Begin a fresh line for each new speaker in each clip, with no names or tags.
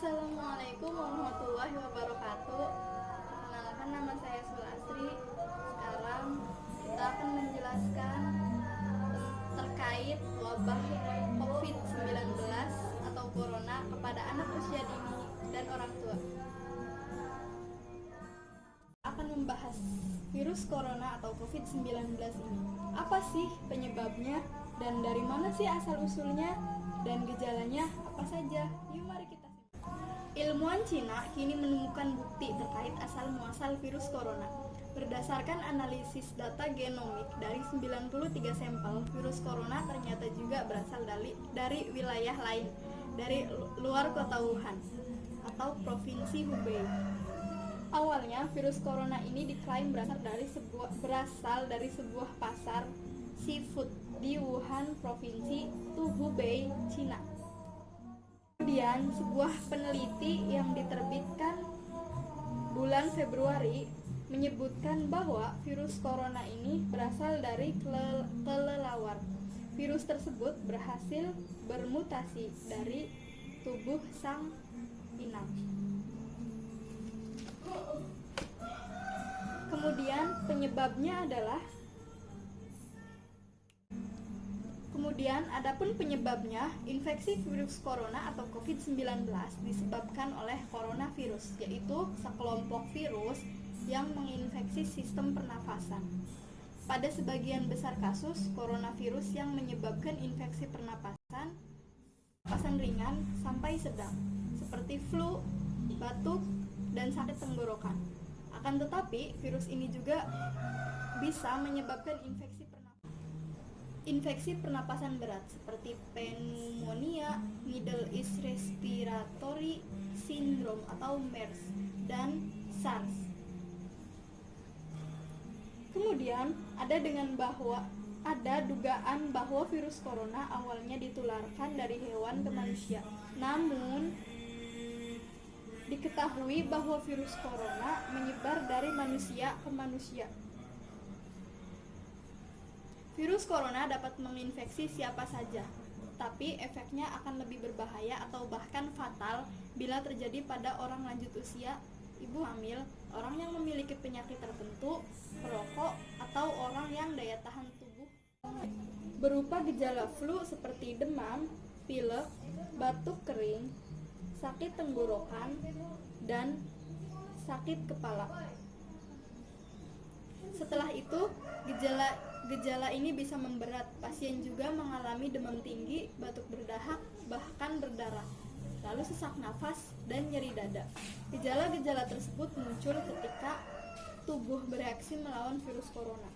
Assalamualaikum warahmatullahi wabarakatuh. Perkenalkan, nama saya Sulasri. Sekarang kita akan menjelaskan terkait wabah COVID-19 atau Corona kepada anak usia dini dan orang tua. Akan membahas virus Corona atau COVID-19 ini. Apa sih penyebabnya dan dari mana sih asal-usulnya dan gejalanya apa saja? Yuk mari kita simak. Ilmuwan Cina kini menemukan bukti terkait asal-muasal virus corona. Berdasarkan analisis data genomik dari 93 sampel, virus corona ternyata juga berasal dari wilayah lain, dari luar kota Wuhan atau provinsi Hubei. Awalnya virus corona ini diklaim berasal dari sebuah pasar seafood di Wuhan, provinsi Hubei, Cina. Kemudian sebuah peneliti yang diterbitkan bulan Februari menyebutkan bahwa virus corona ini berasal dari kelelawar. Virus tersebut berhasil bermutasi dari tubuh sang inang. Adapun penyebabnya, infeksi virus corona atau COVID-19 disebabkan oleh coronavirus, yaitu sekelompok virus yang menginfeksi sistem pernafasan. Pada sebagian besar kasus, coronavirus yang menyebabkan infeksi pernapasan ringan sampai sedang, seperti flu, batuk, dan sakit tenggorokan. Akan tetapi, virus ini juga bisa menyebabkan infeksi pernapasan berat seperti pneumonia, Middle East Respiratory Syndrome atau MERS, dan SARS. Kemudian ada dugaan bahwa virus corona awalnya ditularkan dari hewan ke manusia. Namun diketahui bahwa virus corona menyebar dari manusia ke manusia. Virus corona dapat menginfeksi siapa saja, tapi efeknya akan lebih berbahaya atau bahkan fatal bila terjadi pada orang lanjut usia, ibu hamil, orang yang memiliki penyakit tertentu, perokok, atau orang yang daya tahan tubuh berupa gejala flu seperti demam, pilek, batuk kering, sakit tenggorokan, dan sakit kepala. Setelah itu, gejala ini bisa memberat. Pasien juga mengalami demam tinggi, batuk berdahak, bahkan berdarah, lalu sesak nafas dan nyeri dada. Gejala-gejala tersebut muncul ketika tubuh bereaksi melawan virus corona.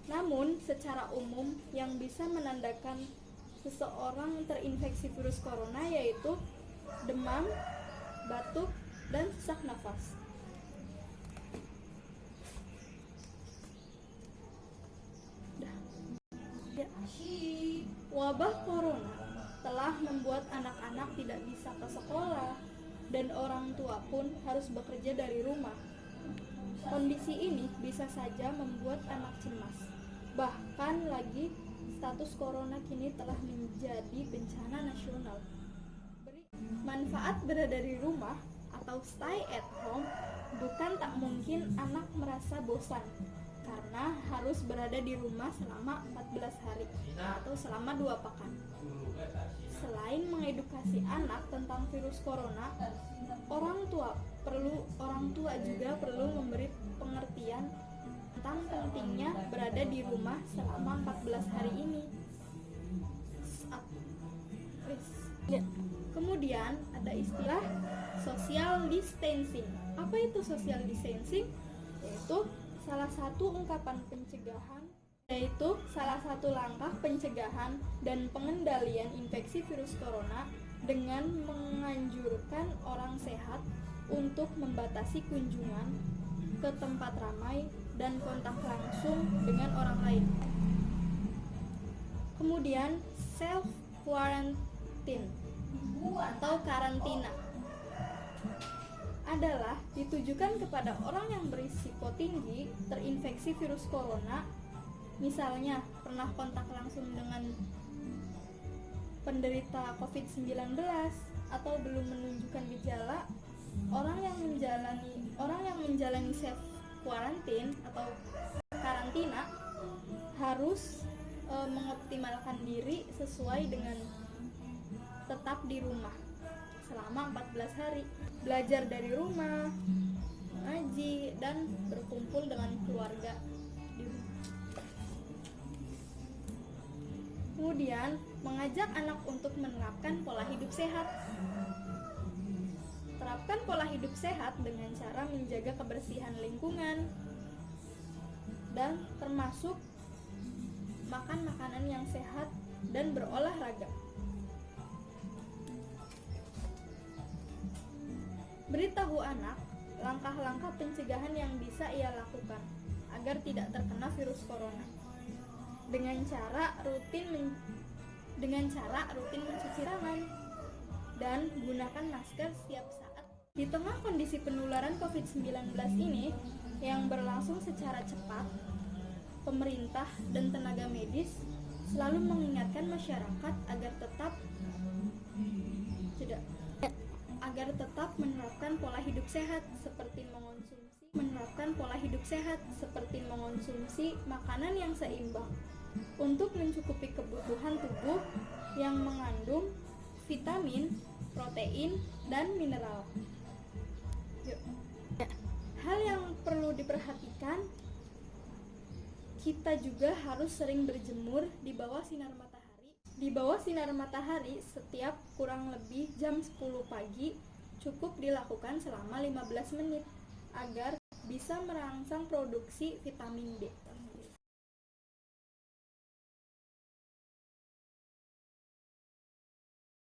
Namun, secara umum yang bisa menandakan seseorang terinfeksi virus corona yaitu demam, batuk, dan sesak nafas. Wabah corona telah membuat anak-anak tidak bisa ke sekolah dan orang tua pun harus bekerja dari rumah. Kondisi ini bisa saja membuat anak cemas. Bahkan lagi, status corona kini telah menjadi bencana nasional. Manfaat berada di rumah atau stay at home bukan tak mungkin anak merasa bosan karena harus berada di rumah selama 14 hari atau selama 2 pekan. Selain mengedukasi anak tentang virus corona, orang tua juga perlu memberi pengertian tentang pentingnya berada di rumah selama 14 hari ini. Kemudian ada istilah social distancing. Apa itu social distancing? Salah satu langkah pencegahan dan pengendalian infeksi virus corona dengan menganjurkan orang sehat untuk membatasi kunjungan ke tempat ramai dan kontak langsung dengan orang lain. Kemudian self quarantine atau karantina adalah ditujukan kepada orang yang berisiko tinggi terinfeksi virus corona, misalnya pernah kontak langsung dengan penderita COVID-19 atau belum menunjukkan gejala, orang yang menjalani self quarantine atau karantina harus mengoptimalkan diri sesuai dengan tetap di rumah selama 14 hari, belajar dari rumah, ngaji, dan berkumpul dengan keluarga di rumah. Kemudian, mengajak anak untuk menerapkan pola hidup sehat. Terapkan pola hidup sehat dengan cara menjaga kebersihan lingkungan dan termasuk makan makanan yang sehat dan berolahraga. Beritahu anak langkah-langkah pencegahan yang bisa ia lakukan agar tidak terkena virus corona. Dengan cara rutin mencuci tangan dan gunakan masker setiap saat. Di tengah kondisi penularan COVID-19 ini yang berlangsung secara cepat, pemerintah dan tenaga medis selalu mengingatkan masyarakat agar tetap menerapkan pola hidup sehat seperti mengonsumsi makanan yang seimbang untuk mencukupi kebutuhan tubuh yang mengandung vitamin, protein, dan mineral. Hal yang perlu diperhatikan, kita juga harus sering berjemur di bawah sinar matahari setiap kurang lebih jam 10 pagi, cukup dilakukan selama 15 menit agar bisa merangsang produksi vitamin D.